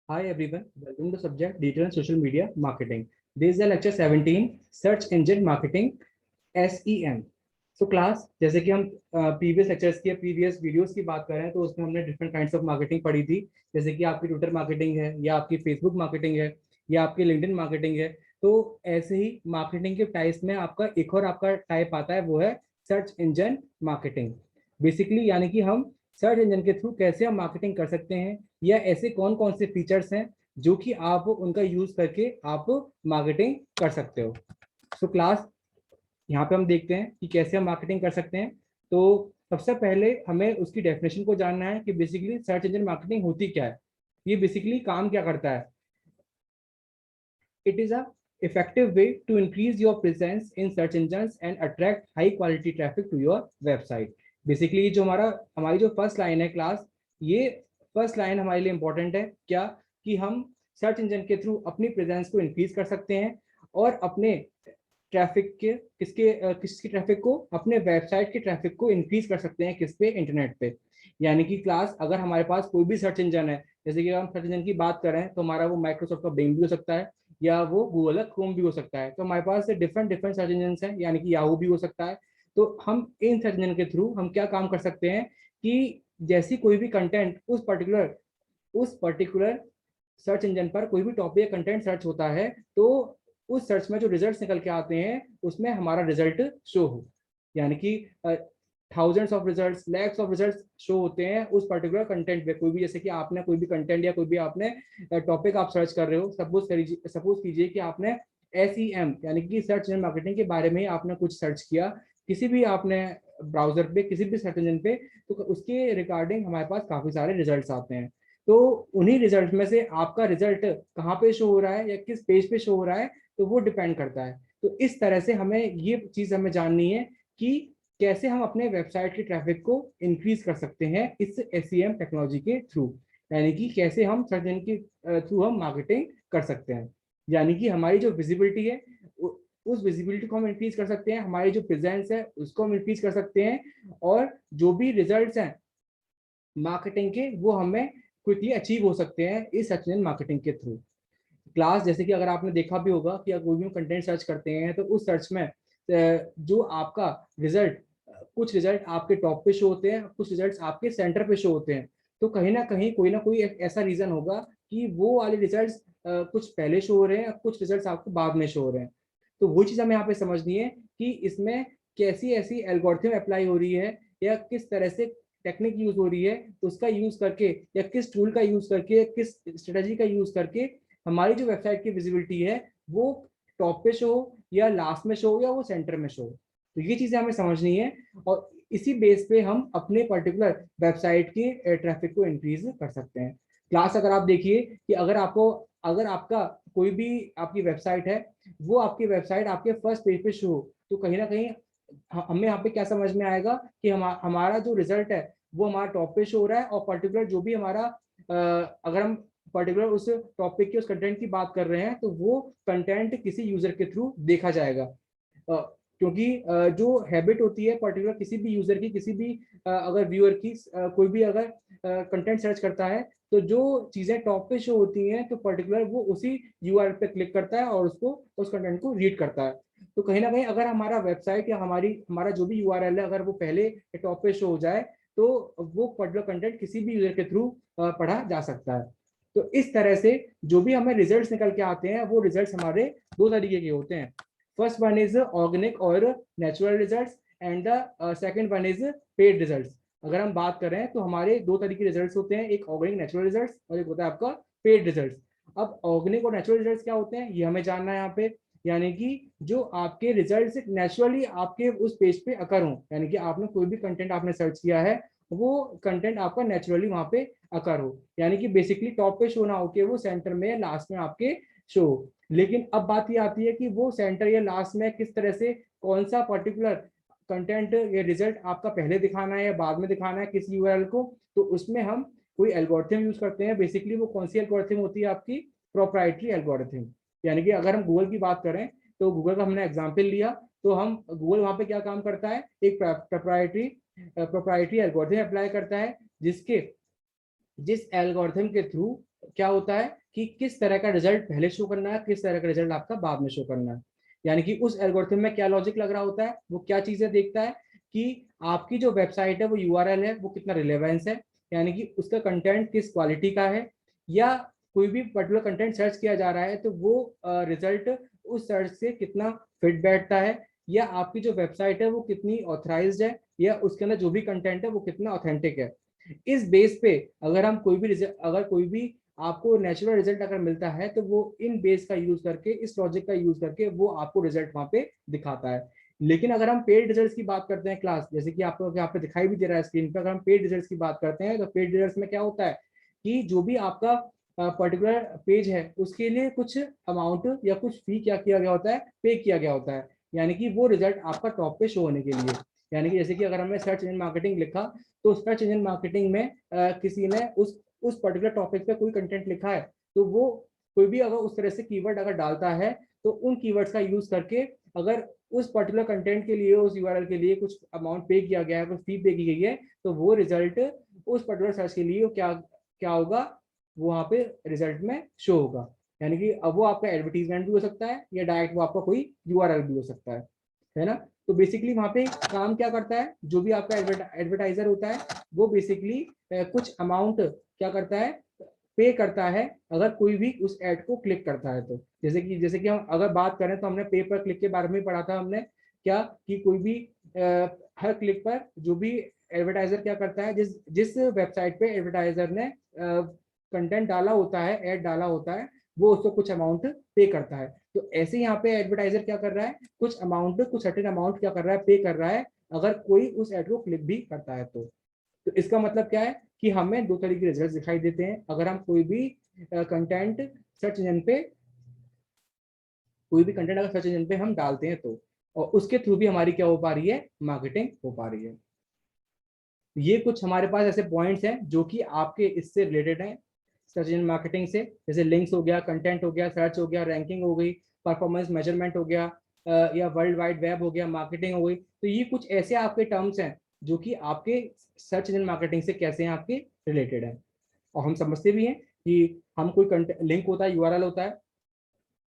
Hi everyone, welcome to subject Digital and Social Media Marketing. This is the lecture 17, Search Engine Marketing, SEM. So class, जैसे कि हम previous lectures की previous videos की बात कर रहे हैं तो उसमें हमने डिफरेंट काइंड्स ऑफ मार्केटिंग पढ़ी थी, जैसे कि आपकी ट्विटर मार्केटिंग है या आपकी फेसबुक मार्केटिंग है या आपकी लिंक्डइन मार्केटिंग है। तो ऐसे ही मार्केटिंग के टाइप्स में आपका एक और आपका टाइप आता है, वो है सर्च इंजन मार्केटिंग। बेसिकली यानी कि हम सर्च इंजन के थ्रू कैसे हम मार्केटिंग कर सकते हैं या ऐसे कौन कौन से फीचर्स हैं जो कि आप उनका यूज करके आप मार्केटिंग कर सकते हो। सो क्लास, यहाँ पे हम देखते हैं कि कैसे हम मार्केटिंग कर सकते हैं। तो सबसे पहले हमें उसकी डेफिनेशन को जानना है कि बेसिकली सर्च इंजन मार्केटिंग होती क्या है, ये बेसिकली काम क्या करता है। It is a effective way to increase your presence in search engines and attract high quality traffic to your website। Basically जो हमारी जो फर्स्ट लाइन है क्लास, ये फर्स्ट लाइन हमारे लिए इंपॉर्टेंट है क्या, कि हम सर्च इंजन के थ्रू अपनी प्रेजेंस को इंक्रीज कर सकते हैं और अपने ट्रैफिक के किसकी ट्रैफिक को, अपने वेबसाइट के ट्रैफिक को इंक्रीज कर सकते हैं। किस पे? इंटरनेट पे। यानी कि क्लास, अगर हमारे पास कोई भी सर्च इंजन है, जैसे कि हम सर्च इंजन की बात करें तो हमारा वो माइक्रोसॉफ्ट का बिंग भी हो सकता है या वो गूगल का क्रोम भी हो सकता है। तो हमारे पास डिफरेंट डिफरेंट सर्च इंजन हैं, यानी कि याहू भी हो सकता है। तो हम इन सर्च इंजन के थ्रू हम क्या काम कर सकते हैं कि जैसी कोई भी कंटेंट उस पर्टिकुलर सर्च इंजन पर कोई भी टॉपिक या कंटेंट सर्च होता है, तो उस सर्च में जो रिजल्ट्स निकल के आते हैं उसमें हमारा रिजल्ट शो हो। यानी कि thousands of results, lakhs of results show होते हैं उस पर्टिकुलर कंटेंट पे। कोई भी, जैसे कि आपने कोई भी कंटेंट या कोई भी आपने टॉपिक आप सर्च कर रहे हो, सपोज कीजिए कि आपने SEM यानी कि सर्च इंजन मार्केटिंग के बारे में आपने कुछ सर्च किया किसी भी आपने ब्राउजर पे, किसी भी सर्च इंजन पे, तो उसके रिगार्डिंग हमारे पास काफी सारे रिजल्ट्स आते हैं। तो उन्हीं रिजल्ट में से आपका रिजल्ट कहाँ पे शो हो रहा है या किस पेज पे शो हो रहा है, तो वो डिपेंड करता है। तो इस तरह से हमें ये चीज हमें जाननी है कि कैसे हम अपने वेबसाइट के ट्रैफिक को इंक्रीज कर सकते हैं इस SEM टेक्नोलॉजी के थ्रू। यानी कि कैसे हम सर्च इंजन के थ्रू हम मार्केटिंग कर सकते हैं। यानी कि हमारी जो विजिबिलिटी है उस विजिबिलिटी को हम इंक्रीज कर सकते हैं, हमारी जो प्रेजेंस है उसको हम इंक्रीज कर सकते हैं, और जो भी रिजल्ट्स हैं मार्केटिंग के वो हमें क्विकली अचीव हो सकते हैं इस सर्च इंजन मार्केटिंग के थ्रू। क्लास, जैसे कि अगर आपने देखा भी होगा कि अगर कोई भी कंटेंट सर्च करते हैं तो उस सर्च में जो आपका रिजल्ट, कुछ रिजल्ट आपके टॉप पे शो होते हैं, कुछ रिजल्ट्स आपके सेंटर पे शो होते हैं। तो कहीं ना कहीं कोई ना कोई एक ऐसा रीजन होगा कि वो वाले रिजल्ट्स कुछ पहले शो हो रहे हैं, कुछ रिजल्ट्स आपको बाद में शो हो रहे हैं। तो वो चीज हमें यहाँ पे समझनी है कि इसमें कैसी ऐसी एल्गोरिथम अप्लाई हो रही है या किस तरह से टेक्निक यूज हो रही है, तो उसका यूज करके या किस टूल का यूज करके, किस स्ट्रेटेजी का यूज करके हमारी जो वेबसाइट की विजिबिलिटी है वो टॉप पे शो हो या लास्ट में शो हो या वो सेंटर में शो हो। तो ये चीजें हमें समझनी है, और इसी बेस पे हम अपने पर्टिकुलर वेबसाइट के ट्रैफिक को इंक्रीज कर सकते हैं। क्लास, अगर आप देखिए कि अगर आपका कोई भी आपकी वेबसाइट है, वो आपकी वेबसाइट आपके फर्स्ट पेज पे शो हो, तो कहीं ना कहीं हमें यहाँ पे क्या समझ में आएगा कि हमारा जो रिजल्ट है वो हमारा टॉप पे शो हो रहा है, और पर्टिकुलर जो भी हमारा अगर हम पर्टिकुलर उस टॉपिक के उस कंटेंट की बात कर रहे हैं तो वो कंटेंट किसी यूजर के थ्रू देखा जाएगा। क्योंकि जो हैबिट होती है पर्टिकुलर किसी भी यूजर की, किसी भी अगर व्यूअर की, कोई भी अगर कंटेंट सर्च करता है तो जो चीजें टॉप पे शो होती हैं तो पर्टिकुलर वो उसी URL पे क्लिक करता है और उसको उस कंटेंट को रीड करता है। तो कहीं ना कहीं अगर हमारा वेबसाइट या हमारा जो भी URL है अगर वो पहले टॉप पे शो हो जाए तो वो पर्टिकुलर कंटेंट किसी भी यूजर के थ्रू पढ़ा जा सकता है। तो इस तरह से जो भी हमें रिजल्ट्स निकल के आते हैं वो रिजल्ट्स हमारे दो तरीके के होते हैं। फर्स्ट वन इज ऑर्गेनिक और natural results, and the second one is paid results. अगर हम बात करें तो हमारे दो तरीके के रिजल्ट्स होते हैं, एक ऑर्गेनिक नेचुरल रिजल्ट्स और एक होता है आपका पेड रिजल्ट्स। अब ऑर्गेनिक और नेचुरल रिजल्ट्स क्या होते हैं ये हमें जानना है यहाँ पे। यानी कि जो आपके रिजल्ट्स नेचुरली आपके उस पेज पे अकर हो, यानी कि आपने कोई भी कंटेंट आपने सर्च किया है वो कंटेंट आपका नेचुरली वहां पे अकर हो, यानी कि बेसिकली टॉप पे शो ना होके वो सेंटर में लास्ट में आपके शो। लेकिन अब बात ये आती है कि वो सेंटर या लास्ट में किस तरह से, कौन सा पर्टिकुलर कंटेंट या रिजल्ट आपका पहले दिखाना है या बाद में दिखाना है किस URL को, तो उसमें हम कोई एल्गोरिथम यूज करते हैं। बेसिकली वो कौन सी एल्गोरिथम होती है आपकी? Proprietary algorithm. यानी कि अगर हम गूगल की बात करें तो गूगल का हमने एग्जाम्पल लिया, तो हम गूगल वहां पे क्या काम करता है, एक प्रोप्राइटरी एल्गोरिथम अप्लाई करता है जिस एल्गोरिथम के थ्रू क्या होता है कि किस तरह का रिजल्ट पहले शो करना है, किस तरह का रिजल्ट आपका बाद में शो करना है। यानी कि उस एल्गोरिथम में क्या लॉजिक लग रहा होता है, वो क्या चीजें देखता है कि आपकी जो वेबसाइट है वो यूआरएल है वो कितना रिलेवेंस है, यानी कि उसका कंटेंट किस क्वालिटी का है, या कोई भी पर्टिकुलर कंटेंट सर्च किया जा रहा है तो वो रिजल्ट उस सर्च से कितना फिट बैठता है, या आपकी जो वेबसाइट है वो कितनी ऑथराइज्ड है, या उसके अंदर जो भी कंटेंट है वो कितना ऑथेंटिक है। इस बेस पे अगर हम कोई भी आपको नेचुरल रिजल्ट अगर मिलता है तो वो इन बेस का यूज करके, इस लॉजिक का यूज करके वो आपको रिजल्ट वहां पे दिखाता है। लेकिन अगर हम पेड रिजल्ट्स की बात करते हैं क्लास, जैसे कि आपको यहाँ पे दिखाई भी दे रहा है स्क्रीन पर, अगर हम पेड रिजल्ट्स की बात करते हैं तो पेड रिजल्ट्स में क्या होता है कि जो भी आपका पर्टिकुलर पेज है उसके लिए कुछ अमाउंट या कुछ फी क्या किया गया होता है, पे किया गया होता है, यानी कि वो रिजल्ट आपका टॉप पे शो होने के लिए। यानी कि जैसे कि अगर हमने सर्च इंजन मार्केटिंग लिखा तो सर्च इंजन मार्केटिंग में किसी ने उस पर्टिकुलर टॉपिक पे कोई कंटेंट लिखा है तो वो कोई भी अगर उस तरह से कीवर्ड अगर डालता है तो उन कीवर्ड्स का यूज करके अगर उस पर्टिकुलर कंटेंट के लिए, उस यूआरएल के लिए कुछ अमाउंट पे किया गया है, कुछ फी पे की गई है, तो वो रिजल्ट उस पर्टिकुलर सर्च के लिए क्या क्या होगा, वो वहां पे रिजल्ट में शो होगा। यानी कि अब वो आपका एडवर्टीजमेंट भी हो सकता है या डायरेक्ट वो आपका कोई यूआरएल भी हो सकता है ना। तो बेसिकली वहां पे काम क्या करता है, जो भी आपका एडवर्टाइजर होता है वो बेसिकली कुछ अमाउंट क्या करता है, पे करता है अगर कोई भी उस एड को क्लिक करता है तो। जैसे कि हम अगर बात करें तो हमने पे पर क्लिक के बारे में पढ़ा था हमने, क्या कि कोई भी हर क्लिक पर जो भी एडवर्टाइजर क्या करता है, जिस जिस वेबसाइट पे एडवर्टाइजर ने कंटेंट डाला होता है, एड डाला होता है, वो उसको कुछ अमाउंट पे करता है। तो ऐसे यहाँ पे एडवर्टाइजर क्या कर रहा है, कुछ अमाउंट, कुछ सर्टेन अमाउंट क्या कर रहा है, पे कर रहा है अगर कोई उस एड को क्लिक भी करता है तो इसका मतलब क्या है कि हमें दो तरह के रिजल्ट दिखाई देते हैं अगर हम कंटेंट सर्च इंजन पे कोई भी कंटेंट अगर सर्च इंजन पे हम डालते हैं तो, और उसके थ्रू भी हमारी क्या हो पा रही है, मार्केटिंग हो पा रही है। ये कुछ हमारे पास ऐसे पॉइंट्स हैं जो कि आपके इससे रिलेटेड हैं, सर्च इंजन मार्केटिंग से, जैसे लिंक्स हो गया, कंटेंट हो गया, सर्च हो गया, रैंकिंग हो गई, परफॉर्मेंस मेजरमेंट हो गया, या वर्ल्ड वाइड वेब हो गया, मार्केटिंग हो गई। तो ये कुछ ऐसे आपके टर्म्स हैं जो कि आपके सर्च इंजन मार्केटिंग से कैसे हैं, आपके रिलेटेड है। और हम समझते भी हैं कि हम कोई लिंक होता है, यूआरएल होता है,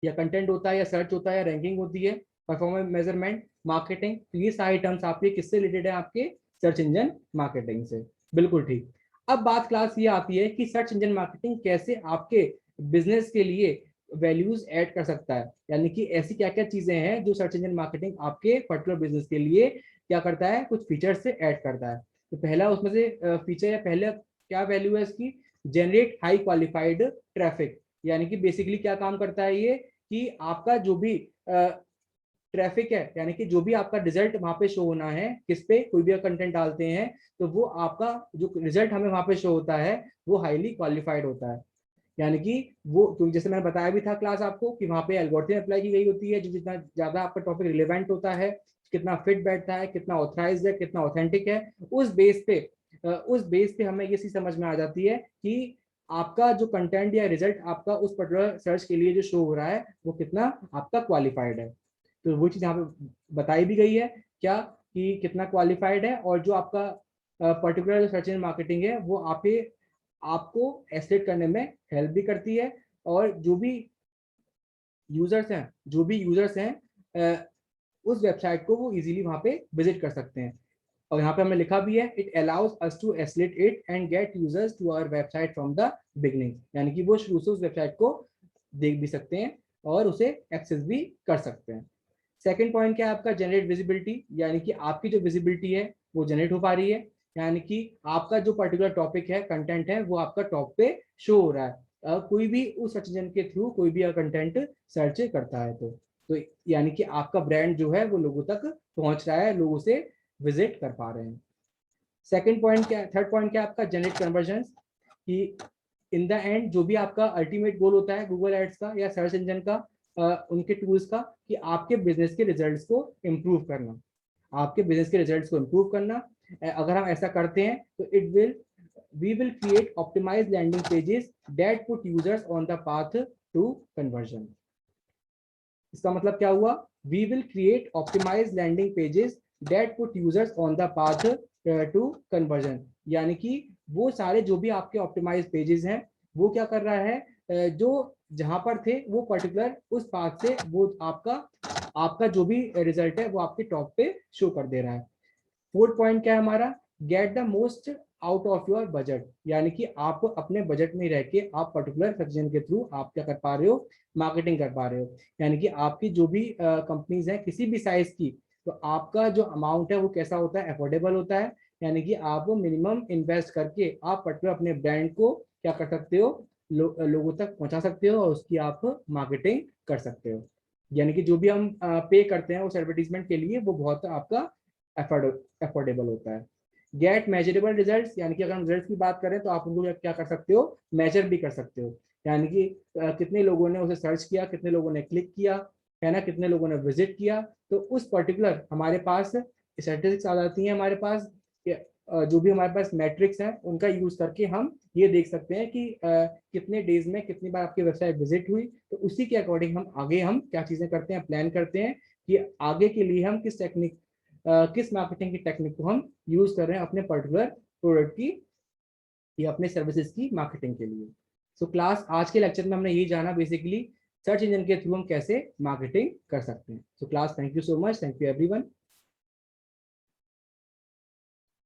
या कंटेंट होता है, या सर्च होता है, या रैंकिंग होती है, परफॉर्मेंस मेजरमेंट, मार्केटिंग, तो ये सारे टर्म्स आपके किससे रिलेटेड है, आपके सर्च इंजन मार्केटिंग से। बिल्कुल ठीक। अब बात क्लास ये आती है कि सर्च इंजन मार्केटिंग कैसे आपके बिजनेस के लिए वैल्यूज ऐड कर सकता है, यानी कि ऐसी क्या क्या चीजें हैं जो सर्च इंजन मार्केटिंग आपके पर्टिकुलर बिजनेस के लिए क्या करता है, कुछ फीचर्स से ऐड करता है। तो पहला उसमें से फीचर या पहले क्या वैल्यू है इसकी, जनरेट हाई क्वालिफाइड ट्रैफिक। यानी कि बेसिकली क्या काम करता है ये कि आपका जो भी ट्रैफिक है, यानी कि जो भी आपका रिजल्ट वहां पे शो होना है, किस पे कोई भी कंटेंट डालते हैं तो वो आपका जो रिजल्ट हमें वहां पे शो होता है वो हाईली क्वालिफाइड होता है। यानी कि वो, क्योंकि जैसे मैंने बताया भी था क्लास आपको कि वहां पे एल्गोरिथम अप्लाई की गई होती है, जो जितना ज्यादा आपका टॉपिक रिलेवेंट होता है, कितना फिट बैठता है, कितना ऑथराइज है, कितना ऑथेंटिक है, उस बेस पे हमें ये चीज समझ में आ जाती है कि आपका जो कंटेंट या रिजल्ट आपका उस पर्टिकुलर सर्च के लिए जो शो हो रहा है वो कितना आपका क्वालिफाइड है। तो वो चीज यहाँ पे बताई भी गई है क्या, कि कितना क्वालिफाइड है, और जो आपका पर्टिकुलर सर्च इंजन मार्केटिंग है वो आपको एस्टेट करने में हेल्प भी करती है, और जो भी यूजर्स हैं उस वेबसाइट को वो इजीली वहां पे विजिट कर सकते हैं। और यहाँ पे हमने लिखा भी है, it allows us to escalate it and get users to our website from the beginning. यानी कि वो शुरू से उस वेबसाइट को देख भी सकते हैं और उसे एक्सेस भी कर सकते हैं। सेकंड पॉइंट क्या है आपका, जनरेट विजिबिलिटी, यानी कि आपकी जो विजिबिलिटी है वो जनरेट हो पा रही है, यानी कि आपका जो पर्टिकुलर टॉपिक है, कंटेंट है, वो आपका टॉप पे शो हो रहा है। कोई भी उस सर्च इंजन के थ्रू कोई भी कंटेंट सर्च करता है तो यानी कि आपका ब्रांड जो है वो लोगों तक पहुंच रहा है, लोग उसे विजिट कर पा रहे हैं। सेकंड पॉइंट क्या, थर्ड पॉइंट क्या आपका, जनरेट कन्वर्जन, कि इन द एंड जो भी आपका अल्टीमेट गोल होता है गूगल एड्स का या सर्च इंजन का, उनके टूल्स का, कि आपके बिजनेस के रिजल्ट्स को इम्प्रूव करना, आपके बिजनेस के रिजल्ट्स को इम्प्रूव करना। अगर हम ऐसा करते हैं तो we will create optimized landing pages that put users on the path to conversion। इसका मतलब क्या हुआ, we will create optimized landing pages that put users on the path to conversion। यानी कि वो सारे जो भी आपके ऑप्टिमाइज पेजेस हैं वो क्या कर रहा है, जो जहां पर थे वो पर्टिकुलर उस पाथ से वो आपका जो भी रिजल्ट है वो आपके टॉप पे शो कर दे रहा है। फोर्थ पॉइंट क्या है हमारा, get the most out of your budget, यानी कि आप अपने बजट में रह के आप पर्टिकुलर सर्च के थ्रू आप क्या कर पा रहे हो, मार्केटिंग कर पा रहे हो। यानी कि आपकी जो भी कंपनीज है किसी भी साइज की, तो आपका जो अमाउंट है वो कैसा होता है, अफोर्डेबल होता है। यानी कि आप मिनिमम इन्वेस्ट करके आप पर्टिकुलर अपने ब्रांड को क्या कर सकते हो, लोगों तक पहुंचा सकते हो और उसकी आप मार्केटिंग कर सकते हो। यानी कि जो भी हम पे करते हैं उस एडवर्टीजमेंट के लिए वो बहुत आपका अफोर्डेबल होता है। गेट मेजरेबल रिजल्ट्स, यानी कि अगर हम रिजल्ट की बात करें तो आप उनको क्या कर सकते हो, मेजर भी कर सकते हो। यानी कि कितने लोगों ने उसे सर्च किया, कितने लोगों ने क्लिक किया, है ना, कितने लोगों ने विजिट किया। तो उस पर्टिकुलर हमारे पास स्टैटिस्टिक्स आ जाती हैं हमारे पास, जो भी हमारे पास मैट्रिक्स हैं उनका यूज करके हम ये देख सकते हैं कि कितने डेज में कितनी बार आपकी वेबसाइट विजिट हुई। तो उसी के अकॉर्डिंग हम क्या चीजें करते हैं, प्लान करते हैं कि आगे के लिए हम किस मार्केटिंग की टेक्निक को हम यूज कर रहे हैं अपने पर्टिकुलर प्रोडक्ट की या अपने सर्विसेज की मार्केटिंग के लिए। सो क्लास आज के लेक्चर में हमने यही जाना बेसिकली सर्च इंजन के थ्रू हम कैसे मार्केटिंग कर सकते हैं। So class, thank you so much, thank you everyone.